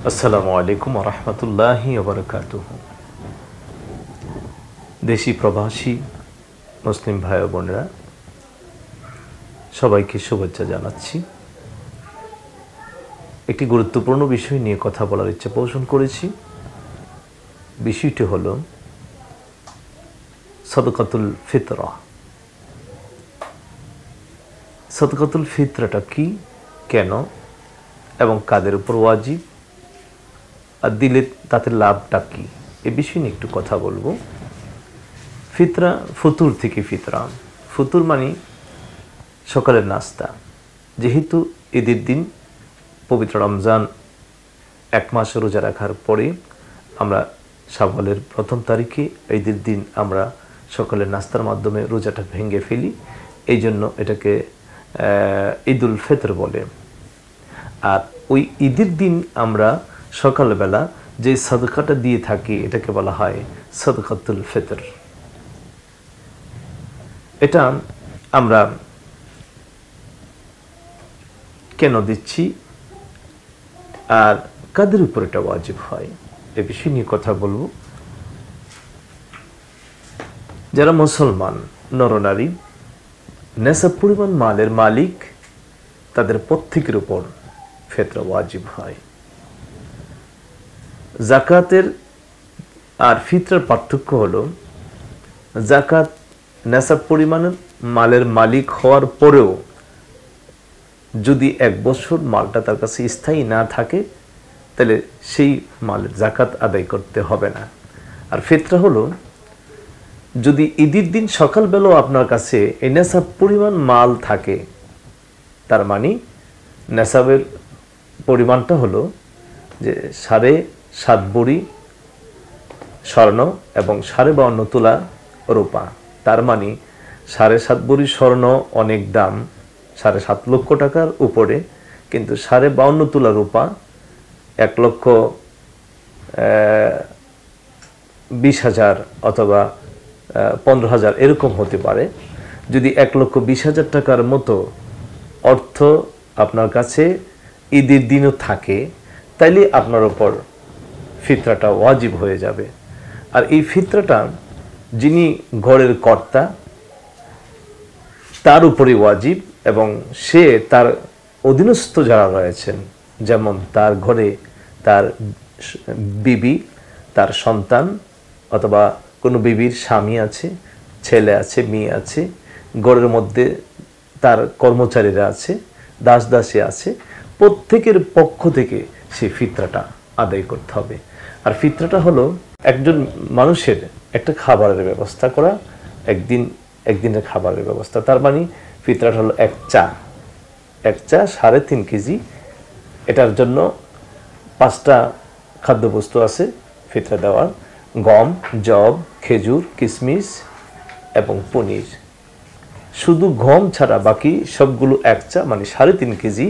আসসালামু আলাইকুম ওয়া রাহমাতুল্লাহি ওয়া বারাকাতুহু। দেশি প্রবাসী মুসলিম ভাই ও বোনেরা সবাইকে শুভেচ্ছা জানাচ্ছি। একটি গুরুত্বপূর্ণ বিষয় নিয়ে কথা বলার ইচ্ছা পোষণ করেছি। বিষয়টি হলো সাদকাতুল ফিতরা। সাদকাতুল ফিতরাটা কি, কেন এবং কাদের উপর ওয়াজিব, আর দিলে তাতে লাভটা কি, এ বিষয় নিয়ে একটু কথা বলবো। ফিতরা ফতুর থেকে ফিতরা। ফতুর মানে সকালের নাস্তা। যেহেতু ঈদের দিন পবিত্র রমজান এক মাস রোজা রাখার পরে আমরা শাওয়ালের প্রথম তারিখে ঈদের দিন আমরা সকালের নাস্তার মাধ্যমে রোজাটা ভেঙে ফেলি, এই জন্য এটাকে ঈদুল ফিতর বলে। আর ওই ঈদের দিন আমরা সকালবেলা যে সাদকাটা দিয়ে থাকি এটাকে বলা হয় সাদকাতুল ফিতর। এটা আমরা কেন দিচ্ছি আর কাদের উপর এটা ওয়াজিব হয় এ বিষয় নিয়ে কথা বলবো। যারা মুসলমান নরনারী নেশাব পরিমাণ মালের মালিক, তাদের প্রত্যেকের উপর ফিতরা ওয়াজিব হয়। যাকাতের আর ফিতরার পার্থক্য হলো, যাকাত নেশাব পরিমাণের মালের মালিক হওয়ার পরেও যদি এক বছর মালটা তার কাছে স্থায়ী না থাকে তাহলে সেই মালের যাকাত আদায় করতে হবে না। আর ফিতরা হলো, যদি ঈদের দিন সকালবেলাও আপনার কাছে এই নেশাব পরিমাণ মাল থাকে, তার মানে নেশাবের পরিমাণটা হলো যে 7.5 ভরি স্বর্ণ এবং 52.5 তোলা রূপা। তার মানে 7.5 ভরি স্বর্ণ অনেক দাম, 7.5 লক্ষ টাকার উপরে, কিন্তু 52.5 তোলা রূপা 1,20,000 অথবা 15,000 এরকম হতে পারে। যদি 1,20,000 টাকার মতো অর্থ আপনার কাছে ঈদের দিনও থাকে, তাইলে আপনার উপর ফিতরাটা ওয়াজিব হয়ে যাবে। আর এই ফিতরাটা যিনি ঘরের কর্তা তার উপরে ওয়াজিব, এবং সে তার অধীনস্থ যারা রয়েছেন, যেমন তার ঘরে তার বিবি, তার সন্তান, অথবা কোনো বিবির স্বামী আছে, ছেলে আছে, মেয়ে আছে, ঘরের মধ্যে তার কর্মচারীরা আছে, দাস দাসী আছে, প্রত্যেকের পক্ষ থেকে সেই ফিতরাটা আদায় করতে হবে। আর ফিতরাটা হলো একজন মানুষের একটা খাবারের ব্যবস্থা করা, একদিনের খাবারের ব্যবস্থা। তার মানে ফিতরাটা হলো এক চা 3.5 কেজি। এটার জন্য 5টা খাদ্যবস্তু আছে ফিতরা দেওয়ার: গম, জব, খেজুর, কিশমিশ এবং পনির। শুধু গম ছাড়া বাকি সবগুলো এক চা, মানে 3.5 কেজি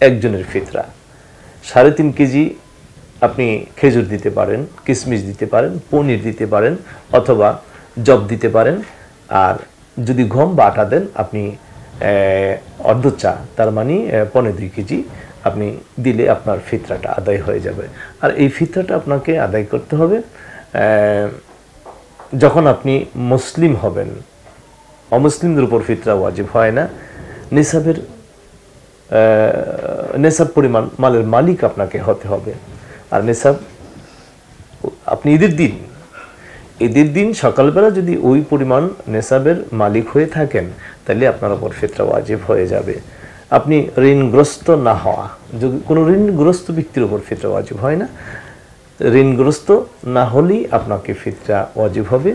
একজনের ফিতরা। 3.5 কেজি আপনি খেজুর দিতে পারেন, কিশমিশ দিতে পারেন, পনির দিতে পারেন, অথবা জব দিতে পারেন। আর যদি গম বা আটা দেন আপনি অর্ধ চা, তার মানে 2.25 কেজি আপনি দিলে আপনার ফিতরাটা আদায় হয়ে যাবে। আর এই ফিতরাটা আপনাকে আদায় করতে হবে যখন আপনি মুসলিম হবেন। অমুসলিমদের উপর ফিতরা ওয়াজিব হয় না। নেশাব পরিমাণ মালের মালিক আপনাকে হতে হবে। আর নেশাব আপনি ঈদের দিন সকালবেলা যদি ওই পরিমাণ নেশাবের মালিক হয়ে থাকেন, তাহলে আপনার উপর ফিতরা ওয়াজিব হয়ে যাবে। আপনি ঋণগ্রস্ত না হওয়া, যদি কোনো ঋণগ্রস্ত ব্যক্তির উপর ফিতরা ওয়াজিব হয় না। ঋণগ্রস্ত না হলেই আপনাকে ফিতরা ওয়াজিব হবে।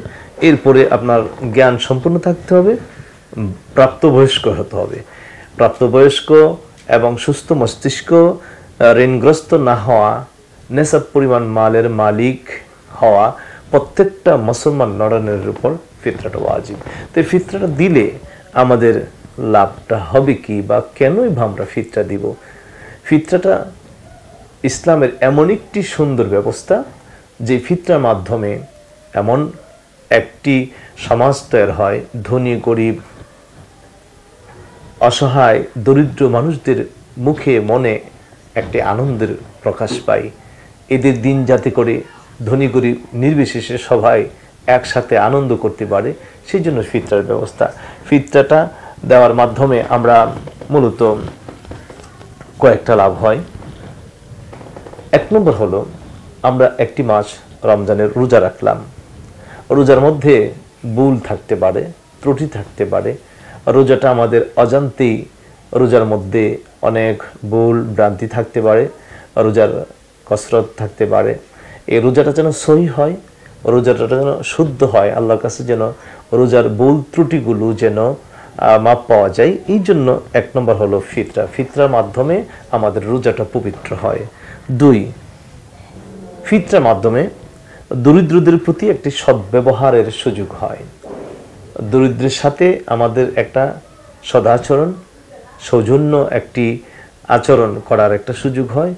এরপরে আপনার জ্ঞান সম্পন্ন থাকতে হবে, প্রাপ্তবয়স্ক হতে হবে। প্রাপ্তবয়স্ক এবং সুস্থ মস্তিষ্ক, ঋণগ্রস্ত না হওয়া, নেশাব পরিমাণ মালের মালিক হওয়া, প্রত্যেকটা মুসলমান নরনারীর উপর ফিতরাটা ওয়াজিব। তো ফিতরাটা দিলে আমাদের লাভটা হবে কি, বা কেনই বা আমরা ফিতরা দিব? ফিতরাটা ইসলামের এমন একটি সুন্দর ব্যবস্থা যে ফিতরার মাধ্যমে এমন একটি সমাজ তৈরি হয়, ধনী গরিব অসহায় দরিদ্র মানুষদের মুখে মনে একটি আনন্দের প্রকাশ পাই। ঈদের দিন যাতে করে ধনী গরিব নির্বিশেষে সবাই একসাথে আনন্দ করতে পারে, সেই জন্য ফিতরার ব্যবস্থা। ফিতরাটা দেওয়ার মাধ্যমে আমরা মূলত কয়েকটা লাভ হয়। এক নম্বর হলো, আমরা একটি মাস রমজানের রোজা রাখলাম। রোজার মধ্যে ভুল থাকতে পারে, ত্রুটি থাকতে পারে। রোজাটা আমাদের অজান্তেই রোজার মধ্যে অনেক ভুল ভ্রান্তি থাকতে পারে, রোজার কসরত থাকতে পারে। এই রোজাটা যেন সহি হয়, রোজাটা যেন শুদ্ধ হয়, আল্লাহর কাছে যেন রোজার ভুল ত্রুটিগুলো যেন মাপ পাওয়া যায়, এই জন্য এক নম্বর হলো ফিতরা। ফিতরার মাধ্যমে আমাদের রোজাটা পবিত্র হয়। 2, ফিতরার মাধ্যমে দরিদ্রদের প্রতি একটি সদ্ব্যবহারের সুযোগ হয়। দরিদ্রের সাথে আমাদের একটা সদাচরণ, সৌজন্য একটি আচরণ করার একটা সুযোগ হয়,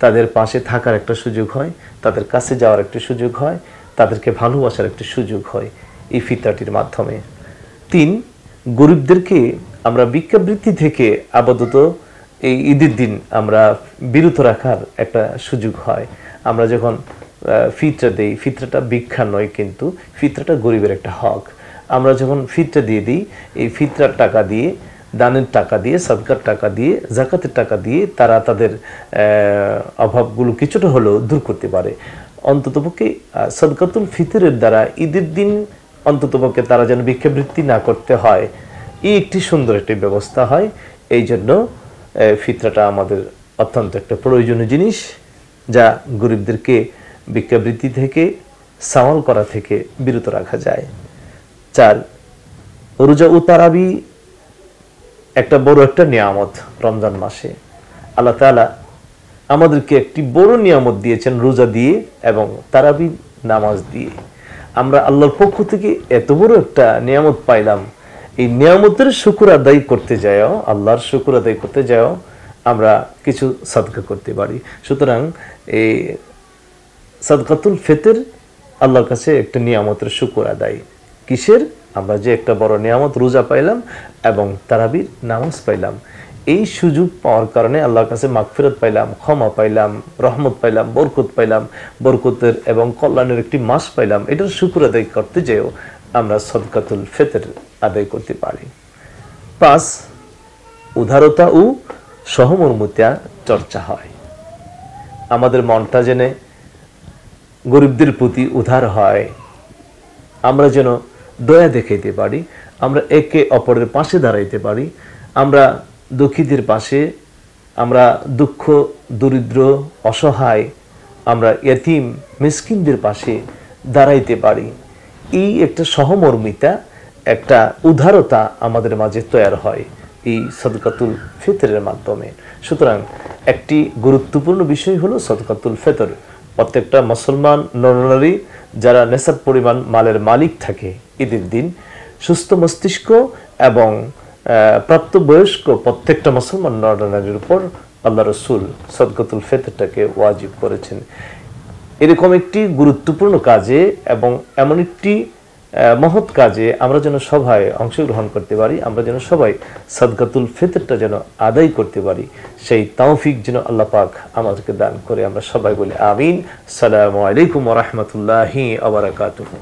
তাদের পাশে থাকার একটা সুযোগ হয়, তাদের কাছে যাওয়ার একটা সুযোগ হয়, তাদেরকে ভালোবাসার একটা সুযোগ হয় এই ফিতরাটির মাধ্যমে। 3, গরিবদেরকে আমরা ভিক্ষাবৃত্তি থেকে আপাতত এই ঈদের দিন আমরা বিরত রাখার একটা সুযোগ হয়। আমরা যখন ফিতরা দেই, ফিতরাটা ভিক্ষা নয়, কিন্তু ফিতরাটা গরিবের একটা হক। আমরা যখন ফিতরা দিয়ে দিই, এই ফিতরার টাকা দিয়ে, দানের টাকা দিয়ে, সদকার টাকা দিয়ে, জাকাতের টাকা দিয়ে তারা তাদের অভাবগুলো কিছুটা হলেও দূর করতে পারে। অন্ততপক্ষে সদকাতুল ফিতরের দ্বারা ঈদের দিন অন্ততপক্ষে তারা যেন ভিক্ষাবৃত্তি না করতে হয়, এই একটি সুন্দর একটি ব্যবস্থা হয়। এই জন্য ফিতরাটা আমাদের অত্যন্ত একটা প্রয়োজনীয় জিনিস, যা গরিবদেরকে ভিক্ষাবৃত্তি থেকে, সাওয়াল করা থেকে বিরত রাখা যায়। 4, রোজা ও তারাবি একটা বড় একটা নিয়ামত। রমজান মাসে আল্লাহ তাআলা আমাদেরকে একটি বড় নিয়ামত দিয়েছেন রোজা দিয়ে এবং তারাবি নামাজ দিয়ে। আমরা আল্লাহর পক্ষ থেকে এত বড় একটা নিয়ামত পাইলাম, এই নিয়ামতের শুকর আদায় করতে যাও, আল্লাহর শুকর আদায় করতে যাও, আমরা কিছু সাদকা করতে পারি। সুতরাং এই সাদকাতুল ফিতর আল্লাহর কাছে একটা নিয়ামতের শুকর আদায়। কিসের? আমরা যে একটা বড় নিয়ামত রোজা পাইলাম এবং তারাবির নামাজ পাইলাম, এই সুযোগ পাওয়ার কারণে আল্লাহর কাছে মাগফিরাত পাইলাম, ক্ষমা পাইলাম, রহমত পাইলাম, বরকত পাইলাম, বরকতের এবং কল্যাণের একটি মাস পাইলাম। এটার শুকর আদায় করতে যেও আমরা সাদকাতুল ফিতর আদায় করতে পারি। 5, উদারতা ও সহমর্মিতা চর্চা হয়। আমাদের মনটা যেন গরিবদের প্রতি উদার হয়, আমরা যেন দয়া দেখাইতে পারি, আমরা একে অপরের পাশে দাঁড়াইতে পারি, আমরা দুঃখীদের পাশে, আমরা দুঃখ দরিদ্র অসহায়, আমরা ইয়তীম মিসকিনদের পাশে দাঁড়াইতে পারি। এই একটা সহমর্মিতা, একটা উদারতা আমাদের মাঝে তৈরি হয় এই সাদকাতুল ফিতরের মাধ্যমে। সুতরাং একটি গুরুত্বপূর্ণ বিষয় হলো সাদকাতুল ফিতর। প্রত্যেকটা মুসলমান নরনারী যারা নেশাব পরিমাণ মালের মালিক থাকে, ঈদের দিন সুস্থ মস্তিষ্ক এবং প্রাপ্তবয়স্ক প্রত্যেকটা মুসলমান নরনারীর উপর আল্লাহ রসুল সাদকাতুল ফিতরটাকে ওয়াজিব করেছেন। এরকম একটি গুরুত্বপূর্ণ কাজে এবং এমন একটি মহৎ কাজে আমরা যেন সবাই অংশগ্রহণ করতে পারি, আমরা যেন সবাই সাদকাতুল ফিতরটা যেন আদায় করতে পারি, সেই তৌফিক যেন আল্লাহ পাক আমাদেরকে দান করে। আমরা সবাই বলি আমিন। আসসালামু আলাইকুম ওয়া রাহমাতুল্লাহি ওয়া বারাকাতুহু।